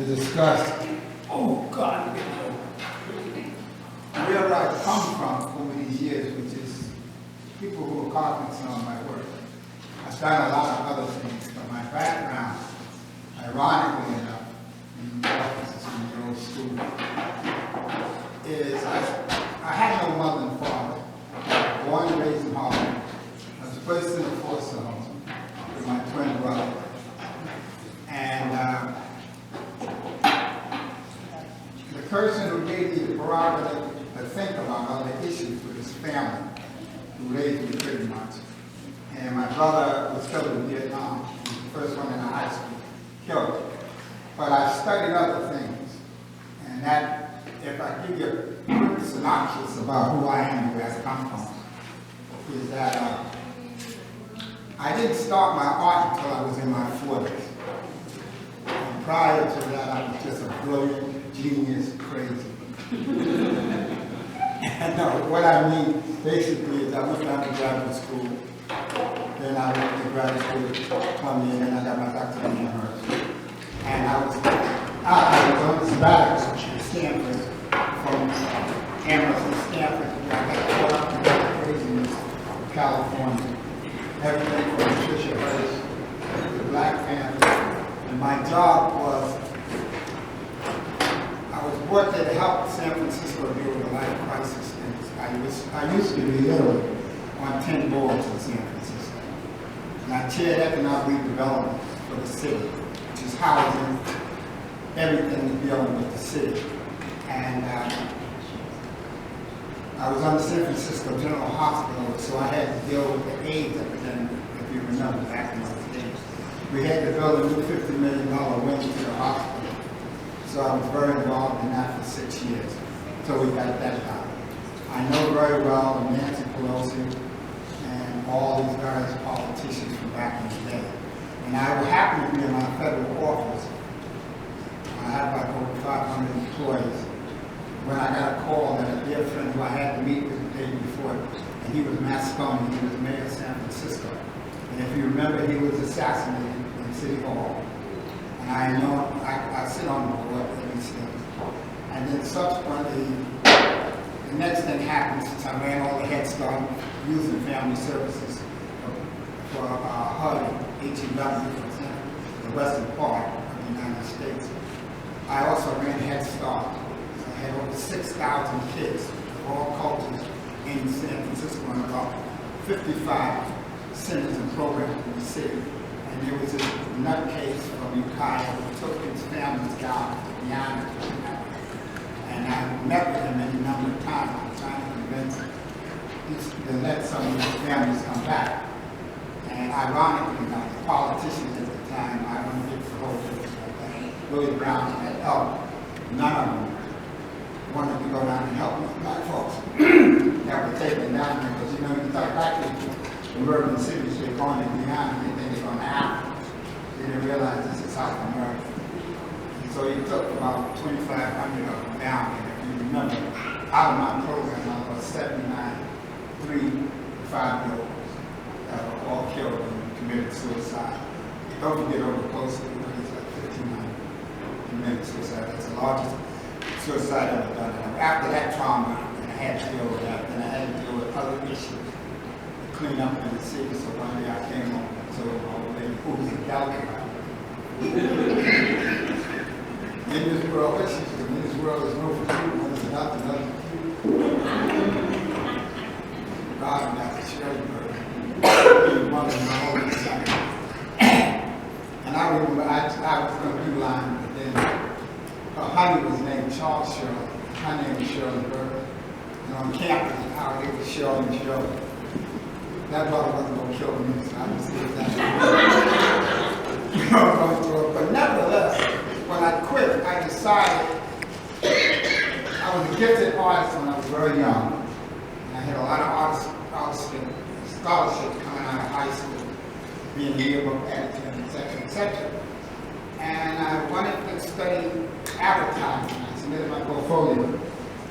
to discuss, oh God, where I come from over these years, which is people who are cognizant of my work. I've done a lot of other things, but my background, ironically enough, in the offices in the old school, is I had no mother and father. Born and raised in Harlem. I was placed in a foster home with my twin brother. And the person who gave me the prerogative to think about other issues with his family, who raised me pretty much. And my brother was killed in Vietnam. He was the first one in the high school killed. But I studied other things. And that, if I give you a quick synopsis about who I am and where I come from, is that I didn't start my art until I was in my 40s. And prior to that, I was just a brilliant, genius, crazy. And what I mean, basically, is I went down to graduate school, then I went to graduate school at Columbia, and then I got my doctorate in University. And I was on sabbatical at Stanford, from Amherst and Stanford. I got caught up in that craziness of California. Everything from Patricia Hearst to Black Panther. And my job was, I was brought there to help San Francisco deal with a life crisis. I used to be literally on 10 boards in San Francisco. And I chaired economic redevelopment for the city, which is housing, everything dealing with the city. And I was on the San Francisco General Hospital, so I had to deal with the AIDS epidemic, if you remember back in those days. We had to build a new $50 million wing to the hospital. So I was very involved in that for 6 years, until we got that done. I know very well Nancy Pelosi and all these various politicians from back in the day. And I happened to be in my federal office. I have like over 500 employees. When I got a call that a dear friend who I had to meet with the day before, and he was Moscone, he was mayor of San Francisco. And if you remember, he was assassinated in City Hall. And I know, I sit on the board of these things. And then subsequently, the next thing happened since I ran all the Head Start Youth and Family Services for HUD, HEW, for example, the western part of the United States. I also ran Head Start. I had over 6,000 kids of all cultures in San Francisco and about 55 centers and programs in the city. And there was a nutcase from Ukiah who took his family's job beyond it. And I met with him any number of times. I was trying to convince him to let some of his families come back. And ironically enough, the politicians at the time, I don't get the whole thing like that, Willie Brown and Elk, none of them wanted to go down and help these black folks that were taken down there. Because you know, you talk back to the urban cities, they're going to beyond, and they think they're going to Africa. They didn't realize this is South America. So he took about 2,500 of them down, and if you remember, out of my program, I was 79, 3 to 5-year-olds that were all killed and committed suicide. Don't forget over close to it's like 1,500 committed suicide. That's the largest suicide ever done. And after that trauma, and I had to deal with that, then I had to deal with other issues to clean up in the city. So one day I came home to an old lady who was in California. In this world, what she said, in this world there's no food, there's nothing else to do. God, that's a cherry bird. And I remember I was going to do line, but then her honey was named Charles Shirley. Her name was Shirley Bird. And on campus, our name was Shirley and Shirley. That brother wasn't going to kill me, so I just did that. But nevertheless, when I quit, I decided I was a gifted artist when I was very young. And I had a lot of artistic scholarships coming out of high school, being the yearbook editor, et cetera. And I wanted to study advertising. I submitted my portfolio to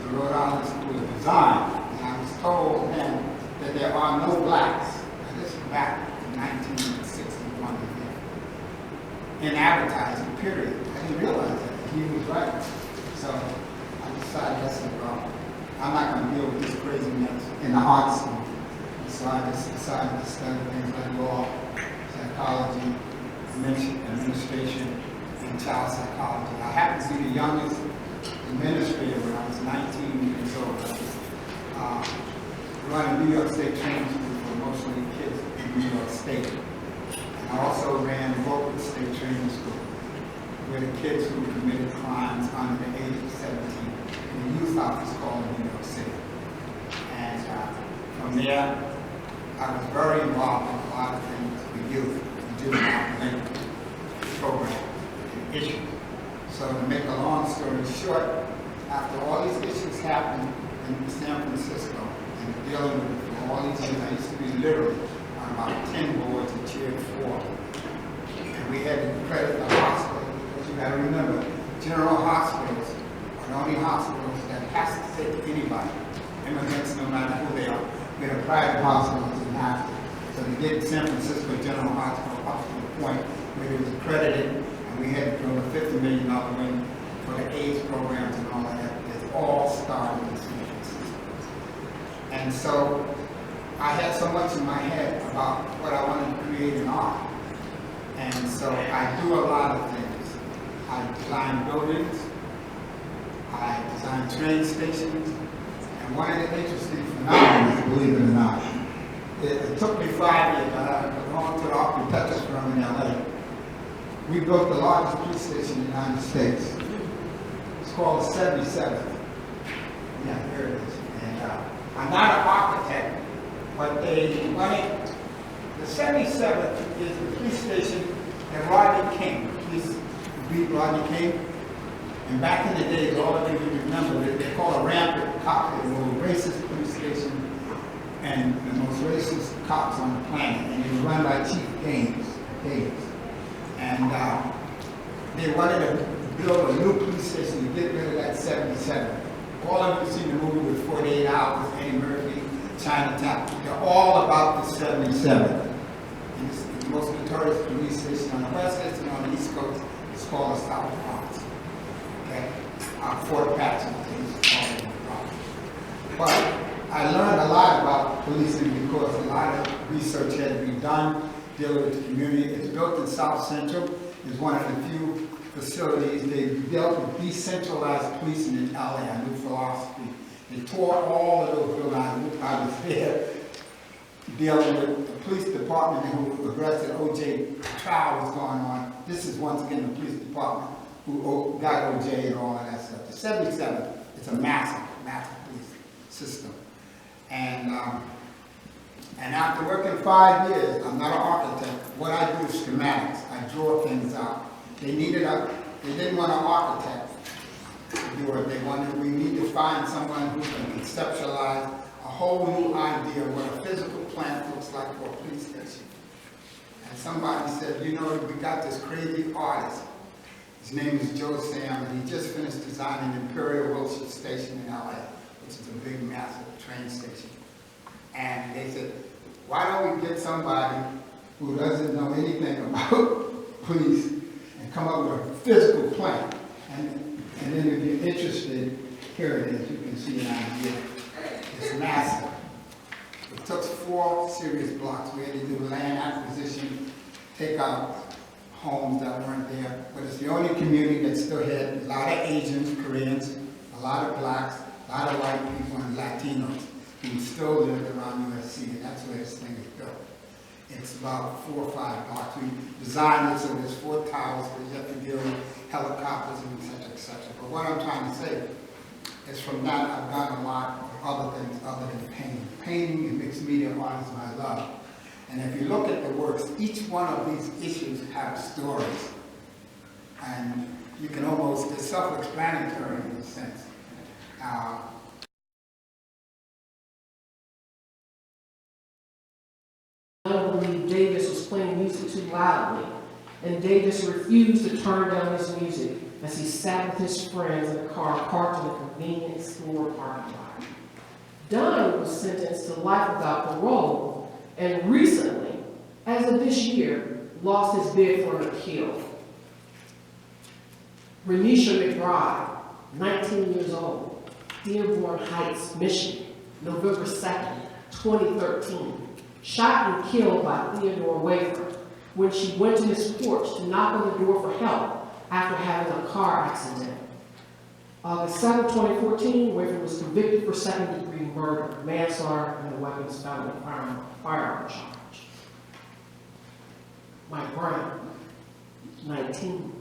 the Rhode Island School of Design. And I was told then that there are no blacks, and this was back in 1961, in advertising, period. I didn't realize that. he was right. So I decided, I said, well, I'm not going to deal with this craziness in the art school. So I just decided to study things like law, psychology, administration, and child psychology. I happened to be the youngest administrator when I was 19 years old. I was running New York State training school for emotionally kids in New York State. And I also ran local state training school where the kids who committed crimes under the age of 17 in the youth office called in New York City. And from there, I was very involved in a lot of things with youth, the juvenile delinquent program and issues. So to make a long story short, after all these issues happened in San Francisco and dealing with for all these years, I used to be literally on about 10 boards and chaired 4. And we had to credit the hospital, because you got to remember, general hospitals are the only hospitals that has to take anybody, immigrants, no matter who they are. We had a private hospital that didn't have to. So they did San Francisco General Hospital up to the point where it was accredited, and we had to throw a $50 million win for the AIDS programs and all of that. It all started in San Francisco. And so I had so much in my head about what I wanted to create in art. And so I do a lot of things. I design buildings, I design train stations, and one of the interesting phenomena, believe it or not, it took me 5 years. I belonged to the architecture firm in LA. We built the largest police station in the United States. It's called 77th. Yeah, here it is. And I'm not an architect, but they wanted, the 77th is the police station that Rodney King, police beat Rodney King. And back in the days, all of you remember that they called a rampant cop, the most racist police station and the most racist cops on the planet. And it was run by Chief Gaines. And they wanted to build a new police station to get rid of that 77. All of you seen the movie with 48 Hours, Eddie Murphy, Chinatown. They're all about the 77. And it's the most notorious police station on the West Coast and on the East Coast. It's called the South Bronx. Okay? Fort Patchen, they call it the Bronx. But I learned a lot about policing because a lot of research had to be done dealing with the community. It's built in South Central. It's one of the few facilities. They dealt with decentralized policing in LA, a new philosophy. They tore all of those buildings. I was there dealing with the police department who arrested O.J. trial was going on. This is once again the police department who got O.J. and all of that stuff. The 77th, it's a massive police system. And after working 5 years, I'm not an architect. What I do is schematics. I draw things out. They didn't want an architect to do it. We need to find someone who can conceptualize a whole new idea of what a physical plant looks like for a police station. And somebody said, you know, we got this crazy artist. His name is Joe Sam, and he just finished designing Imperial Wilshire Station in LA, which is a big, massive train station. And they said, why don't we get somebody who doesn't know anything about police and come up with a physical plan? And then if you're interested, here it is. You can see an idea. It's massive. It took 4 serious blocks. We had to do land acquisition, take out homes that weren't there. But it's the only community that still had a lot of Asians, Koreans, a lot of blacks, a lot of white people, and Latinos who still lived around USC, and that's where this thing is built. It's about 4 or 5 blocks. We designed it so there's 4 towers where you have to deal with helicopters and et cetera, et cetera. But what I'm trying to say is from that I've done a lot of other things other than painting. Painting and mixed media art is my love. And if you look at the works, each one of these issues have stories. And you can almost, it's self-explanatory in a sense. I don't believe Davis was playing music too loudly, and Davis refused to turn down his music as he sat with his friends in a car parked in a convenience store parking lot. Dunn was sentenced to life without parole, and recently, as of this year, lost his bid for an appeal. Renisha McBride, 19 years old, Dearborn Heights, Michigan, November 2nd, 2013, shot and killed by Theodore Wafer when she went to his porch to knock on the door for help after having a car accident. August 7, 2014, Wafer was convicted for second-degree murder, manslaughter, and a weapons felony firearm charge. Mike Brown, 19,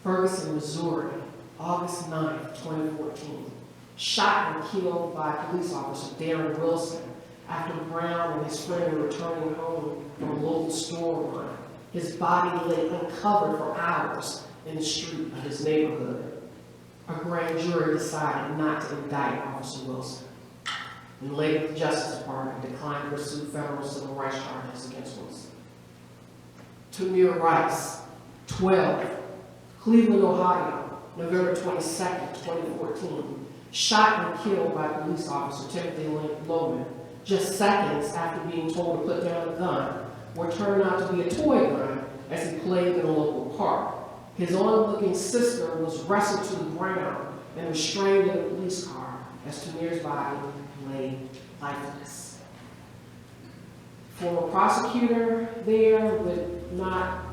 Ferguson, Missouri, August 9, 2014, shot and killed by police officer Darren Wilson after Brown and his friend were returning home from a local store run. His body lay uncovered for hours in the street of his neighborhood. A grand jury decided not to indict Officer Wilson. And later, the Justice Department declined to pursue federal civil rights charges against Wilson. Tamir Rice, 12, Cleveland, Ohio, November 22nd, 2014, shot and killed by police officer Timothy Loman just seconds after being told to put down a gun, what turned out to be a toy gun, as he played in a local park. His onlooking sister was wrestled to the ground and restrained in a police car as Tamir's body lay lifeless. Former prosecutor there would not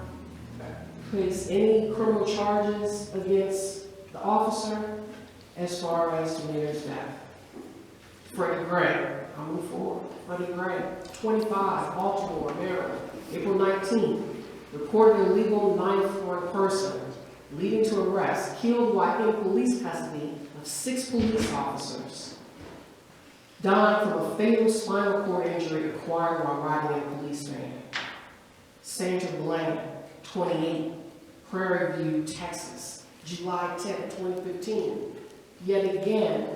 place any criminal charges against the officer as far as Tamir's death. Freddie Gray, I'll move forward. Freddie Gray, 25, Baltimore, Maryland, April 19th, reported an illegal knife for a person, leading to arrest, killed while in police custody of 6 police officers. Died from a fatal spinal cord injury acquired while riding in a police van. Sandra Bland, 28, Prairie View, Texas, July 10, 2015. Yet again,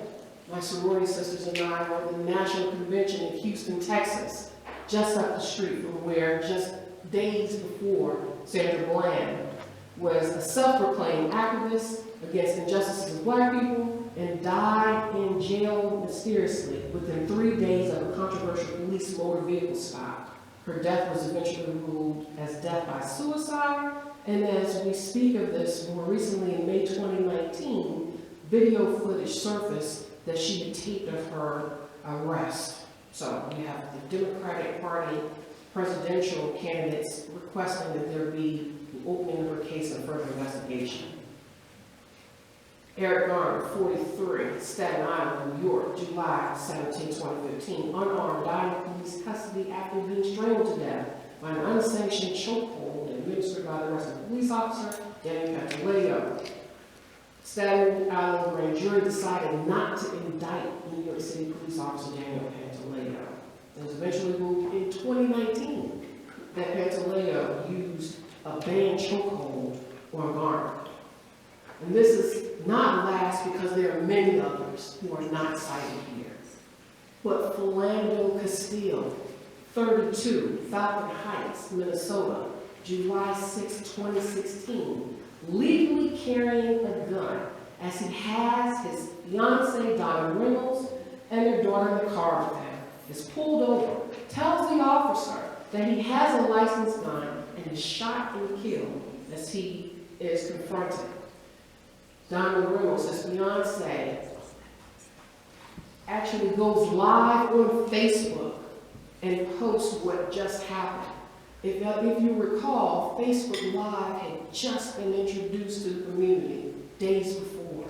my sorority sisters and I were at the National Convention in Houston, Texas, just up the street from where just days before Sandra Bland was a self-proclaimed activist against injustices of black people and died in jail mysteriously within 3 days of a controversial police motor vehicle stop. Her death was eventually ruled as death by suicide, and as we speak of this, more recently in May 2019, video footage surfaced that she had taped of her arrest. So we have the Democratic Party presidential candidates requesting that there be the opening of her case and further investigation. Eric Garner, 43, Staten Island, New York, July 17, 2015, unarmed, died in police custody after being strangled to death by an unsanctioned chokehold administered by the arrested police officer, Daniel Pantaleo. Staten Island grand jury decided not to indict New York City police officer Daniel Pantaleo. It was eventually ruled in 2019 that Pantaleo used a banned chokehold on Garner. And this is not last because there are many others who are not cited here. But Philando Castile, 32, Falcon Heights, Minnesota, July 6, 2016, legally carrying a gun as he has his fiancée, Donna Reynolds, and their daughter in the car with him, is pulled over, tells the officer that he has a licensed gun, and is shot and killed as he is confronted. Donna Reynolds, his fiancée, actually goes live on Facebook and posts what just happened. If you recall, Facebook Live had just been introduced to the community days before,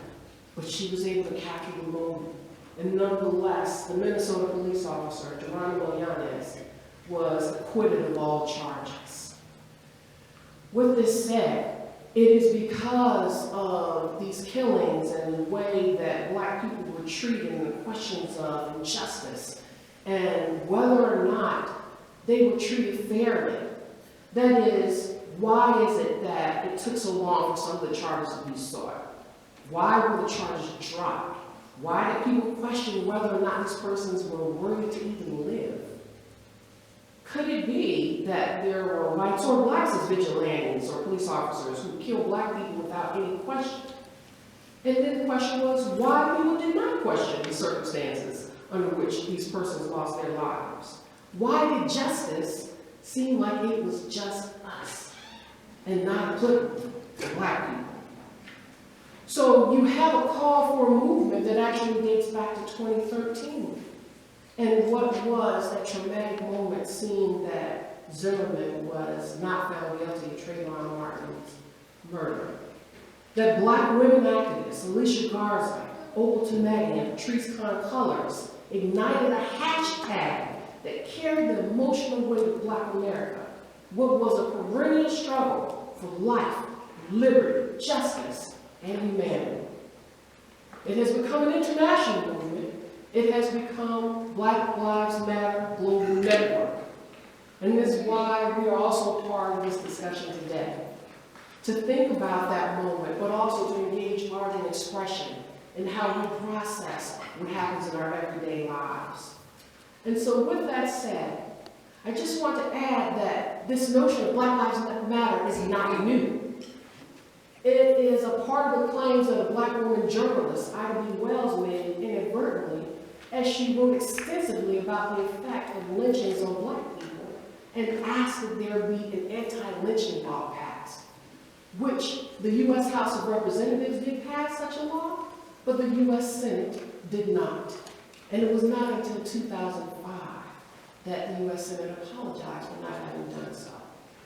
but she was able to capture the moment. And nonetheless, the Minnesota police officer, Geronimo Yanez, was acquitted of all charges. With this said, it is because of these killings and the way that black people were treated and the questions of injustice and whether or not they were treated fairly. That is, why is it that it took so long for some of the charges to be sought? Why were the charges dropped? Why did people question whether or not these persons were worthy to even live? Could it be that there were whites or blacks as vigilantes or police officers who killed black people without any question? And then the question was why people did not question the circumstances under which these persons lost their lives. Why did justice seem like it was just us and not applicable to black people? So you have a call for a movement that actually dates back to 2013. And what was that traumatic moment seeing that Zimmerman was not found guilty of Trayvon Martin's murder? That Black women activists, Alicia Garza, Opal Tometi, and Patrice Colors ignited a hashtag that carried the emotional weight of Black America. What was a perennial struggle for life, liberty, justice, and humanity. It has become an international movement. It has become Black Lives Matter Global Network. And this is why we are also part of this discussion today. To think about that moment, but also to engage art and expression in how we process what happens in our everyday lives. And so with that said, I just want to add that this notion of Black Lives Matter is not new. It is a part of the claims that a Black woman journalist, Ida B. Wells, made inadvertently, as she wrote extensively about the effect of lynchings on Black people and asked that there be an anti-lynching law passed, which the U.S. House of Representatives did pass such a law, but the U.S. Senate did not. And it was not until 2005 that the U.S. Senate apologized for not having done so.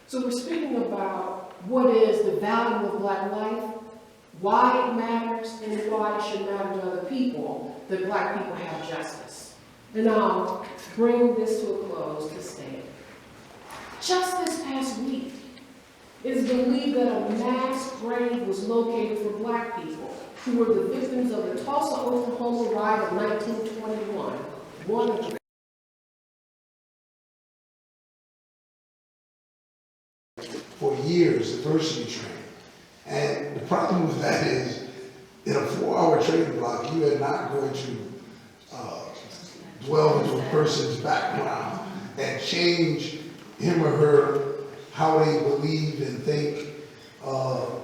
So we're speaking about what is the value of Black life, why it matters, and why it should matter to other people, that Black people have justice. And I'll bring this to a close to state. Just this past week, it is believed that a mass grave was located for Black people who were the victims of the Tulsa, Oklahoma riot of 1921, one of the for years, diversity training. And the problem with that is, in a 4-hour training block, you are not going to dwell into a person's background and change him or her how they believe and think over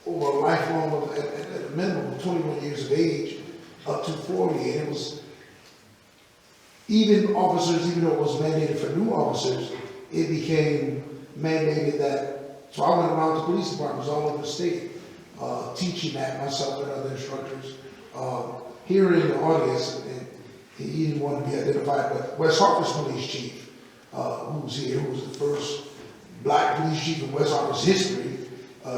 a lifelong, at a minimum of 21 years of age, up to 40. And it was, even officers, even though it was mandated for new officers, it became mandated that, so I went around to police departments all over the state, teaching that myself and other instructors. Here in the audience, and he didn't want to be identified, but West Harper's police chief, who's here, who was the first Black police chief in West Harper's history,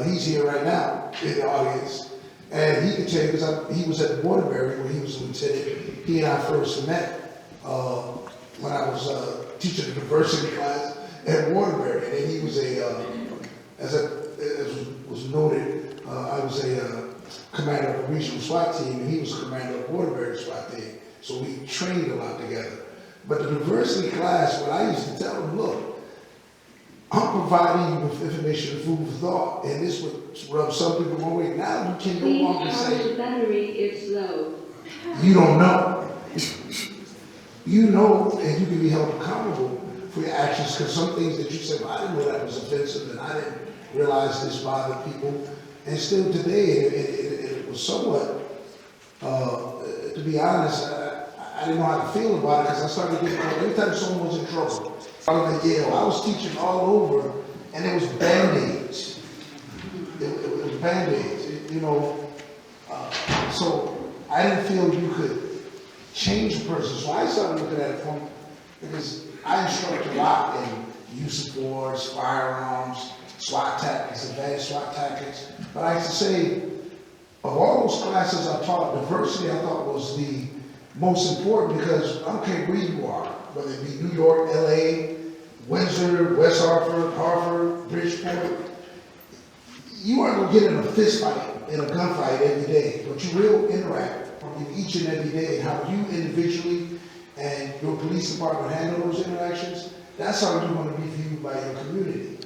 he's here right now in the audience. And he can tell you, because he was at Waterbury when he was a lieutenant. He and I first met when I was teaching a diversity class at Waterbury. And then he was as was noted, I was a commander of a regional SWAT team, and he was commander of Waterbury SWAT team. So we trained a lot together. But the diversity class, what I used to tell them, look, I'm providing you with information and food for thought, and this would rub some people one way. Now you can no longer say, the battery is low. You don't know. You know, and you can be held accountable for your actions, because some things that you said, well, I didn't know that was offensive, and I didn't realize this bothered people. And still today, it was somewhat, to be honest, I didn't know how to feel about it, because I started getting, every time someone was in trouble, I was at Yale, I was teaching all over, and it was Band-Aids. It was Band-Aids, you know. So I didn't feel you could change a person. So I started looking at it from, because I instruct a lot in use of force, firearms, SWAT tactics, advanced SWAT tactics. But I have to say, of all those classes I taught, diversity I thought was the most important, because I don't care where you are, whether it be New York, LA, Windsor, West Hartford, Hartford, Bridgeport, you aren't going to get in a fist fight, in a gunfight every day, but you will interact from each and every day, and how you individually and your police department handle those interactions. That's how you want to be viewed by your community.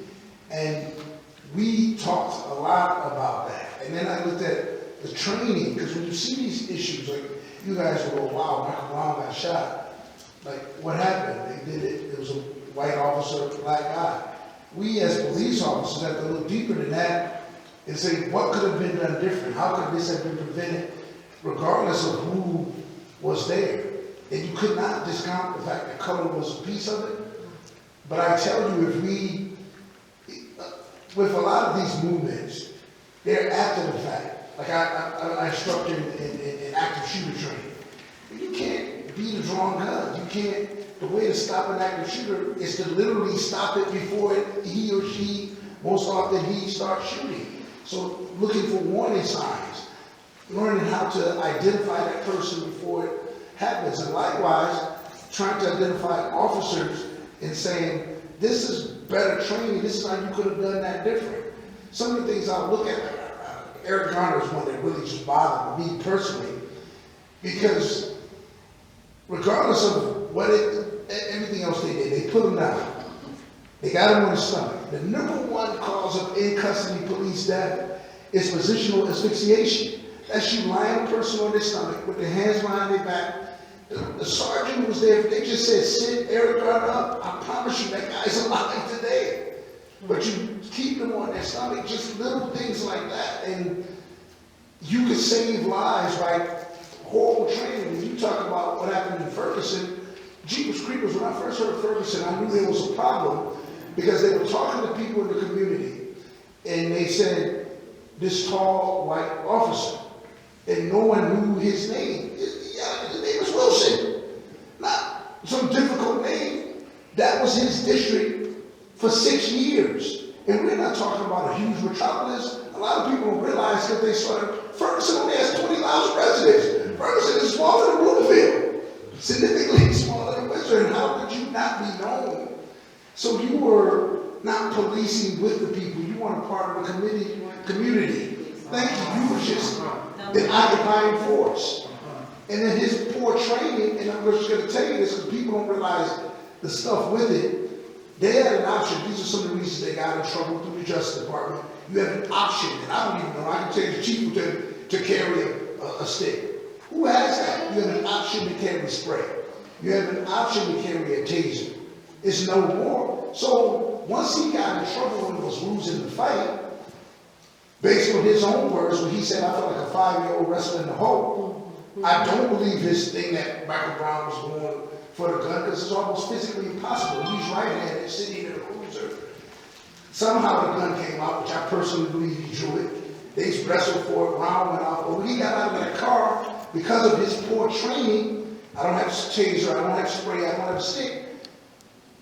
And we talked a lot about that. And then I looked at the training, because when you see these issues, like you guys will go, wow, Michael Brown got shot. Like, what happened? They did it, it was a white officer, a Black guy. We as police officers have to look deeper than that and say, what could have been done different? How could this have been prevented, regardless of who was there? And you could not discount the fact that color was a piece of it. But I tell you, if we, with a lot of these movements, they're after the fact. like I instruct in active shooter training. You can't beat a drawn gun. You can't, the way to stop an active shooter is to literally stop it before he or she, most often he starts shooting. So looking for warning signs, learning how to identify that person before it happens. And likewise, trying to identify officers and saying, this is better training, this is how you could have done that different. Some of the things I look at, Eric Garner is one that really just bothered me personally, because regardless of everything else they did, they put him down. They got him on his stomach. The number one cause of in-custody police death is positional asphyxiation. That's you lying a person on their stomach with their hands behind their back. The sergeant was there, they just said, sit Eric Garner up. I promise you that guy's alive today. But you keep them on their stomach, just little things like that. And you could save lives by horrible training. When you talk about what happened in Ferguson, Jeepers Creepers, when I first heard Ferguson, I knew there was a problem because they were talking to people in the community and they said, this tall white officer, and no one knew his name. His name was Wilson. Not some difficult name. That was his district for 6 years. And we're not talking about a huge metropolis. A lot of people don't realize that they started, Ferguson only has 20,000 residents. Ferguson is smaller than Bloomfield, significantly smaller than Windsor. And how could you not be known? So you were not policing with the people. You weren't a part of the community. Thank you. You were just an occupying force. And then his poor training, and I'm just going to tell you this because people don't realize the stuff with it. They had an option. These are some of the reasons they got in trouble through the Justice Department. You had an option, and I don't even know. I can tell you the chief to carry a stick. Who has that? You have an option to carry spray. You have an option to carry a taser. It's no more. So once he got in trouble and was losing the fight, based on his own words, when he said, I felt like a 5-year-old wrestling the hoe, I don't believe his thing that Michael Brown was going for the gun because it's almost physically impossible. He's right-handed, sitting in a cruiser. Somehow the gun came out, which I personally believe he drew it. They wrestled for it, round went off. But when he got out of that car, because of his poor training, I don't have taser, I don't have spray, I don't have stick.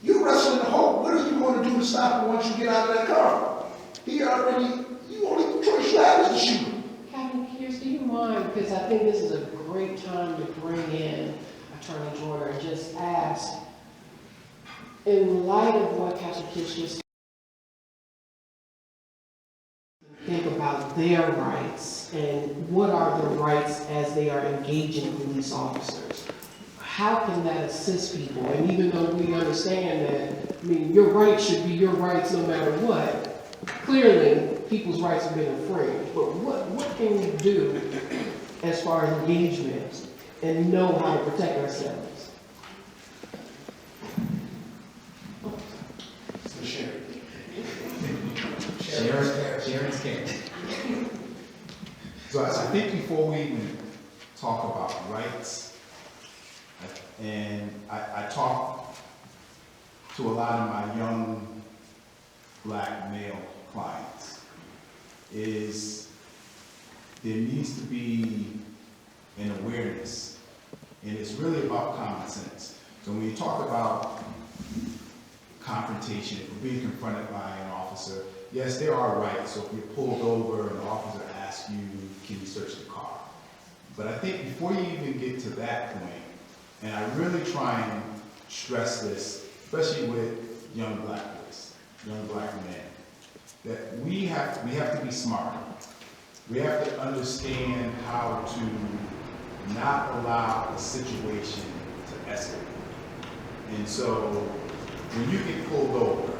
You're wrestling the hoe. What are you going to do to stop him once you get out of that car? You only choice you have is to shoot him. Captain Pierce, do you mind, because I think this is a great time to bring in Attorney Joyner and just ask, in light of what Captain Pierce just think about their rights and what are the rights as they are engaging police officers. How can that assist people? And even though we understand that, I mean, your rights should be your rights no matter what, clearly people's rights have been infringed. But what can we do as far as engagement and know how to protect ourselves? Sharon's king. So I think before we even talk about rights, and I talk to a lot of my young black male clients, is there needs to be an awareness, and it's really about common sense. So when you talk about confrontation, or being confronted by an officer, yes, there are rights. So if you're pulled over and the officer asks you, can you search the car? But I think before you even get to that point, and I really try and stress this, especially with young black boys, young black men, that we have to be smart. We have to understand how to not allow a situation to escalate. And so when you get pulled over,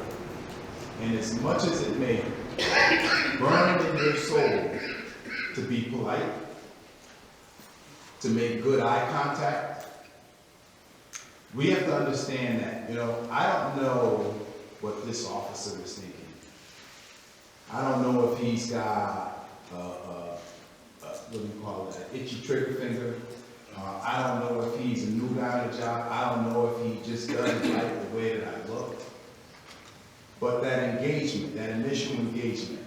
and as much as it may burn in your soul to be polite, to make good eye contact, we have to understand that, I don't know what this officer is thinking. I don't know if he's got, what do you call it, an itchy trigger finger. I don't know if he's a new guy on the job. I don't know if he just doesn't like the way that I look. But that engagement, that initial engagement,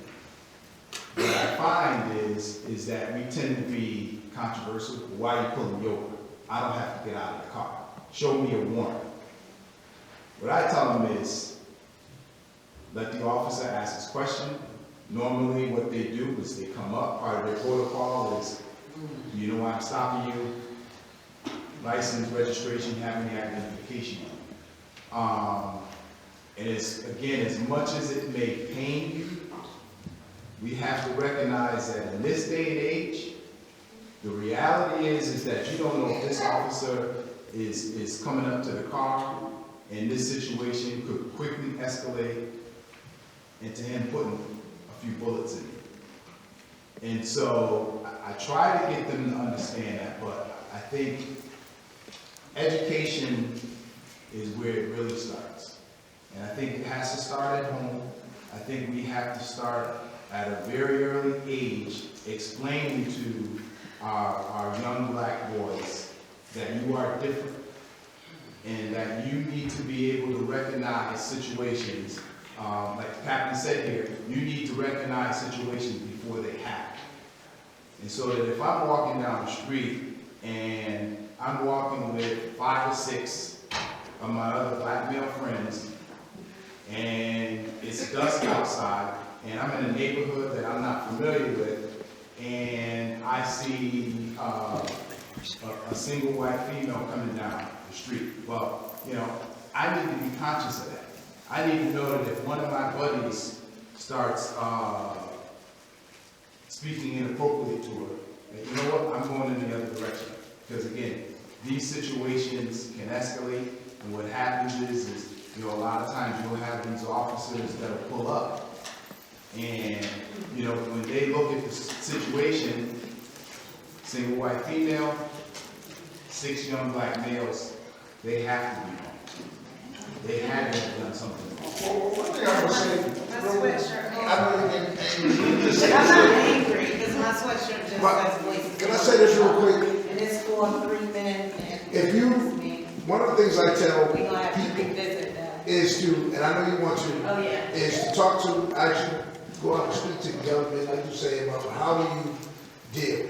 what I find is is that we tend to be controversial. Why are you pulling me over? I don't have to get out of the car. Show me a warrant. What I tell them is, let the officer ask his question. Normally what they do is they come up, part of their protocol is, you know why I'm stopping you? License, registration, have any identification on you. And it's, again, as much as it may pain you, we have to recognize that in this day and age, the reality is that you don't know if this officer is coming up to the car, and this situation could quickly escalate into him putting a few bullets in you. And so I try to get them to understand that, but I think education is where it really starts. And I think it has to start at home. I think we have to start at a very early age explaining to our young black boys that you are different and that you need to be able to recognize situations, like the captain said here, you need to recognize situations before they happen. And so that if I'm walking down the street and I'm walking with 5 or 6 of my other black male friends, and it's dusk outside, and I'm in a neighborhood that I'm not familiar with, and I see a single white female coming down the street. Well, you know, I need to be conscious of that. I need to know that if one of my buddies starts speaking inappropriately to her, that, you know what, I'm going in the other direction. Because again, these situations can escalate, and what happens is you know, a lot of times you'll have these officers that'll pull up, and, you know, when they look at the situation, single white female, 6 young black males, they have to be wrong. They had to have done something wrong. Well, one thing I would say, My sweatshirt. I know you're getting angry. Just say I'm this. not angry, because my sweatshirt just But, says voices. can I say this real quick? And it's for 3 minutes, and. If you, one of the things I tell We're gonna have to people revisit that. is to, and I know you want to, Oh, yeah. is to talk to, actually go out and speak to the young men, like you say, about how do you deal.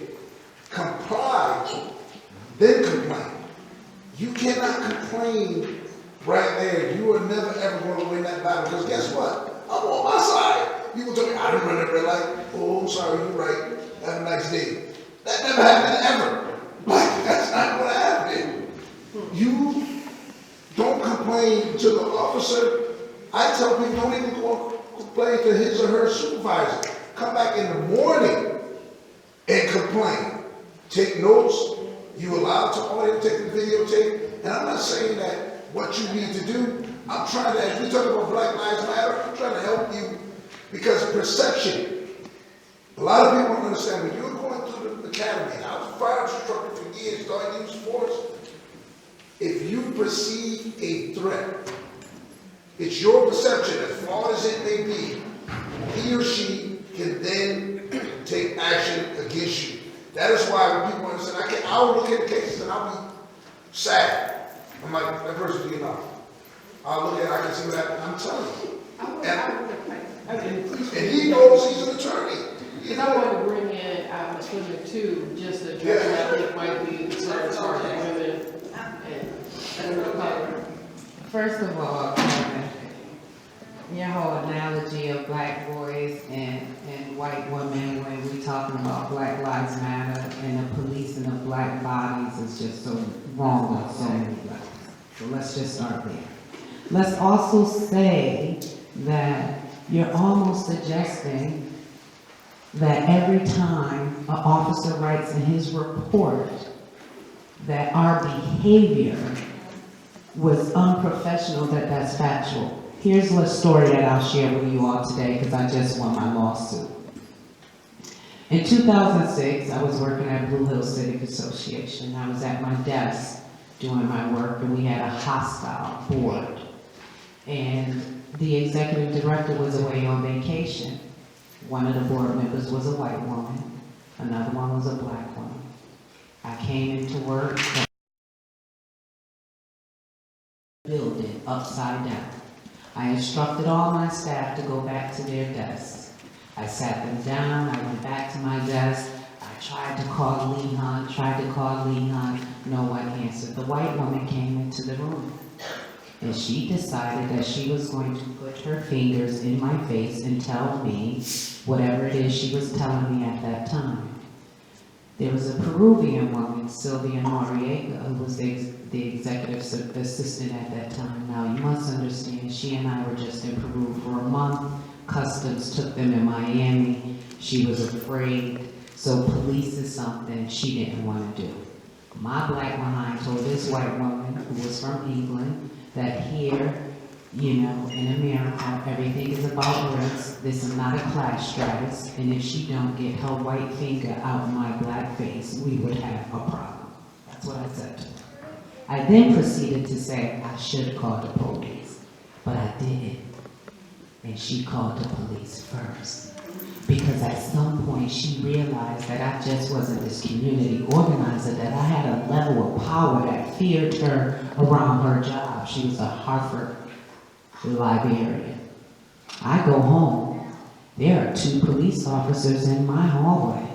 Comply, then complain. You cannot complain right there. You are never ever going to win that battle, because guess what? I'm on my side. People tell me, I didn't run that red light. Oh, I'm sorry, you're right. Have a nice day. That never happened ever. Like, that's not going to happen. You don't complain to the officer. I tell people, don't even go complain to his or her supervisor. Come back in the morning and complain. Take notes. You allowed to audio take the videotape. And I'm not saying that what you need to do. I'm trying to, as we talk about Black Lives Matter, I'm trying to help you, because perception. A lot of people don't understand when you're going through the academy, and I was a fire instructor for years, started youth sports. If you perceive a threat, it's your perception, as flawed as it may be, he or she can then take action against you. That is why when people understand, I'll look at the cases and I'll be sad. I'm like, that person, you know. I'll look at it, I can see what happened. I'm telling you. And he knows he's an attorney. Because I want to bring in Mr. too, just to address what I think might be the concern as far as women and color. First of all, your whole analogy of black boys and white women when we're talking about Black Lives Matter and the policing of black bodies is just so wrong on so many levels. So let's just start there. Let's also say that you're almost suggesting that every time an officer writes in his report that our behavior was unprofessional, that's factual. Here's a story that I'll share with you all today, because I just won my lawsuit. In 2006, I was working at Blue Hill Civic Association. I was at my desk doing my work, and we had a hostile board. And the executive director was away on vacation. One of the board members was a white woman. Another one was a black woman. I came into work, building upside down. I instructed all my staff to go back to their desks. I sat them down, I went back to my desk, I tried to call Leon, no one answered. The white woman came into the room, and she decided that she was going to put her fingers in my face and tell me whatever it is she was telling me at that time. There was a Peruvian woman, Sylvia Noriega, who was the executive assistant at that time. Now, you must understand, she and I were just in Peru for a month. Customs took them in Miami. She was afraid. So police is something she didn't want to do. My black behind told this white woman, who was from England, that here, you know, in America, everything is about race. This is not a class stratus, and if she don't get her white finger out of my black face, we would have a problem. That's what I said to her. I then proceeded to say I should call the police, but I didn't. And she called the police first. Because at some point she realized that I just wasn't this community organizer, that I had a level of power that feared her around her job. She was a Harvard librarian. I go home, there are 2 police officers in my hallway.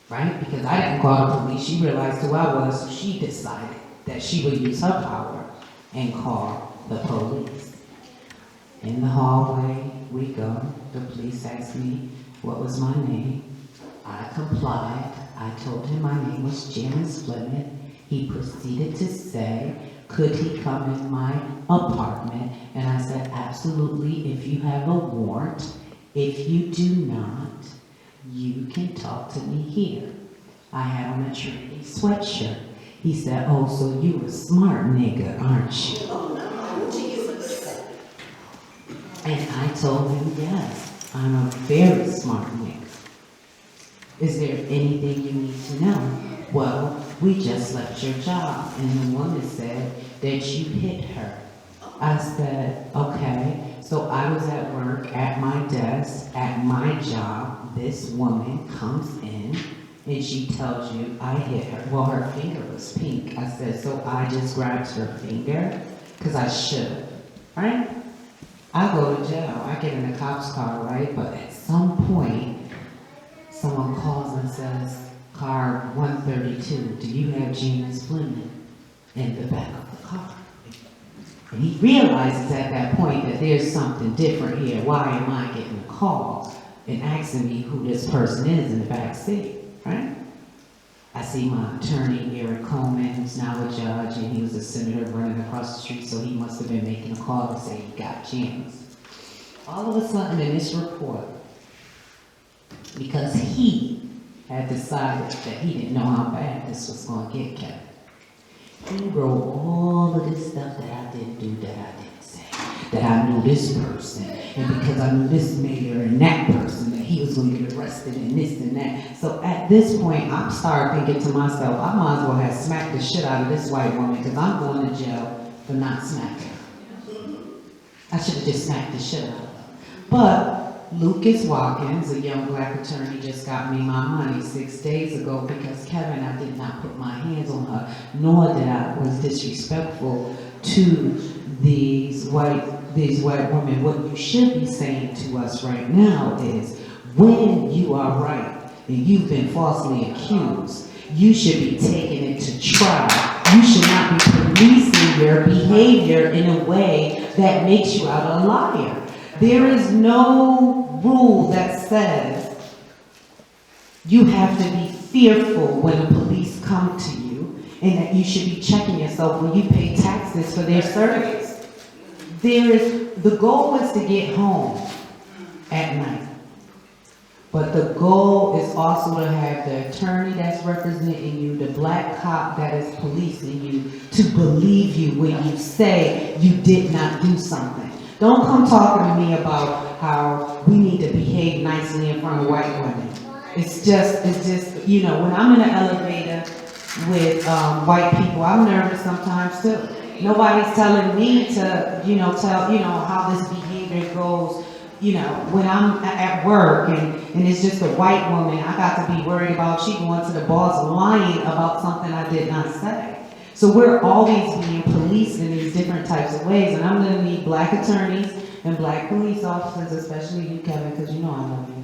Right? Because I didn't call the police, she realized who I was, so she decided that she would use her power and call the police. In the hallway we go, the police asked me what was my name. I complied. I told him my name was Janice Fleming. He proceeded to say, could he come in my apartment? And I said, absolutely, if you have a warrant. If you do not, you can talk to me here. I had on a trendy sweatshirt. He said, oh, so you a smart nigga, aren't you? And I told him, yes, I'm a very smart nigga. Is there anything you need to know? Well, we just left your job, and the woman said that you hit her. I said, okay. So I was at work, at my desk, at my job. This woman comes in, and she tells you I hit her. Well, her finger was pink. I said, so I just grabbed her finger? Because I should, right? I go to jail. I get in a cop's car, right? But at some point, someone calls and says, car 132, do you have Janice Fleming in the back of the car? And he realizes at that point that there's something different here. Why am I getting a call and asking me who this person is in the back seat, right? I see my attorney, Eric Coleman, who's now a judge, and he was a senator running across the street, so he must have been making a call to say he got Janice. All of a sudden in this report, because he had decided that he didn't know how bad this was going to get, Kevin, he wrote all of this stuff that I didn't do, that I didn't say, that I knew this person, and because I knew this mayor and that person, that he was going to get arrested and this and that. So at this point, I'm starting thinking to myself, I might as well have smacked the shit out of this white woman because I'm going to jail for not smacking her. I should have just smacked the shit out of her. But Lucas Watkins, a young black attorney, just got me my money 6 days ago because, Kevin, I did not put my hands on her, nor that I was disrespectful to these white women. What you should be saying to us right now is, when you are right and you've been falsely accused, you should be taking it to trial. You should not be policing your behavior in a way that makes you out a liar. There is no rule that says you have to be fearful when the police come to you, and that you should be checking yourself when you pay taxes for their service. The goal is to get home at night. But the goal is also to have the attorney that's representing you, the black cop that is policing you, to believe you when you say you did not do something. Don't come talking to me about how we need to behave nicely in front of white women. It's just, you know, when I'm in an elevator with white people, I'm nervous sometimes too. Nobody's telling me to, tell how this behavior goes. When I'm at work and it's just a white woman, I got to be worried about she going to the boss lying about something I did not say. So we're always being policed in these different types of ways, and I'm going to need black attorneys and black police officers, especially you, Kevin, because you know I love you.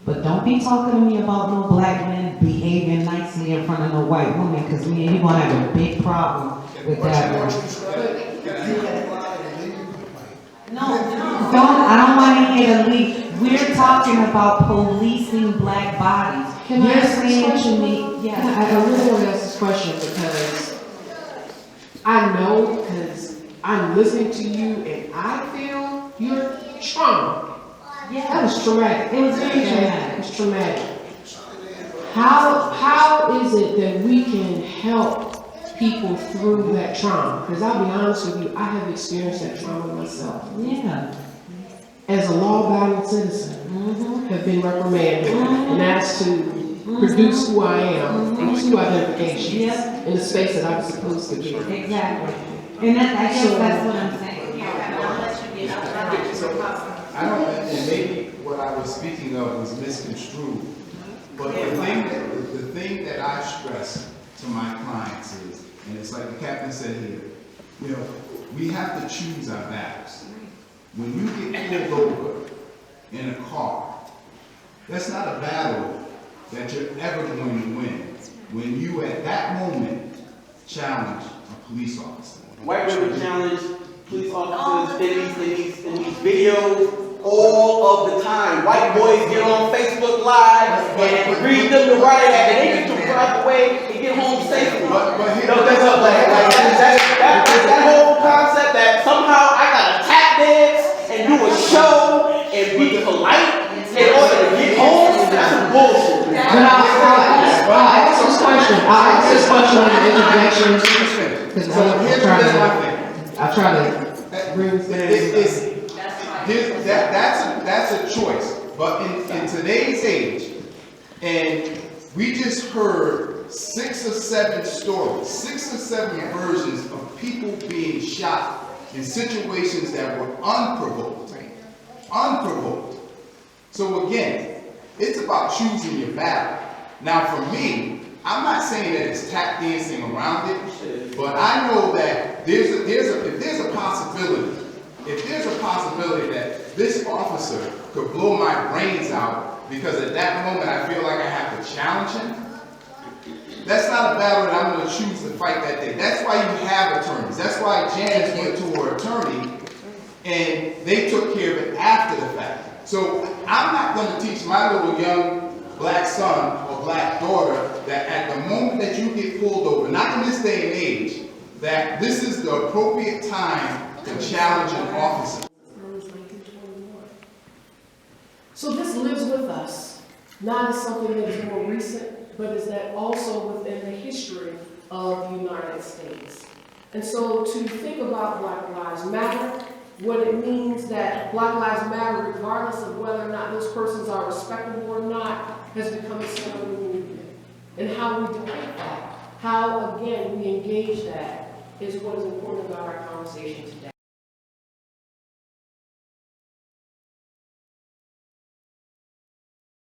But don't be talking to me about no black men behaving nicely in front of no white woman, because me and you gonna have a big problem with that one. No, I don't want to hear the lead. We're talking about policing black bodies. Can I You're ask this saying to question? me, yes. I really want to ask this question because I know, because I'm listening to you and I feel your trauma. That was traumatic. It was very Okay? traumatic. It was traumatic. How is it that we can help people through that trauma? Because I'll be honest with you, I have experienced that trauma myself. Yeah. As a law-abiding citizen, have been reprimanded and asked to produce who I am and two identifications Yep. in the space that I was supposed to be. Exactly. And that, I guess that's what I'm saying. I don't, and maybe what I was speaking of was misconstrued, but the thing that I stress to my clients is, and it's like the captain said here, you know, we have to choose our battles. When you get pulled over in a car, that's not a battle that you're ever going to win when you at that moment challenge a police officer. White women challenge police officers in these videos all of the time. White boys get on Facebook Live and read them the riot act, and they get to drive away and get home safely. But here- No, that's up that whole concept that somehow I gotta tap dance and do a show and be polite in order to get home. That's some bullshit. But I'll ask this question. I'll ask this question in the interjection. Because So here's my thing. I'll try to bring this. That's a choice, but in today's age, and we just heard 6 or 7 stories, 6 or 7 versions of people being shot in situations that were unprovoked. Unprovoked. So again, it's about choosing your battle. Now for me, I'm not saying that it's tap dancing around it, but I know that if there's a possibility that this officer could blow my brains out because at that moment I feel like I have to challenge him, that's not a battle that I'm going to choose to fight that day. That's why you have attorneys. That's why Janice went to her attorney and they took care of it after the fact. So I'm not going to teach my little young black son or black daughter that at the moment that you get pulled over, not in this day and age, that this is the appropriate time to challenge an officer. So this lives with us, not as something that is more recent, but is that also within the history of the United States. And so to think about Black Lives Matter, what it means that Black Lives Matter, regardless of whether or not those persons are respectable or not, has become a symbol of the movement. And how we depict that, how, again, we engage that, is what is important about our conversation today.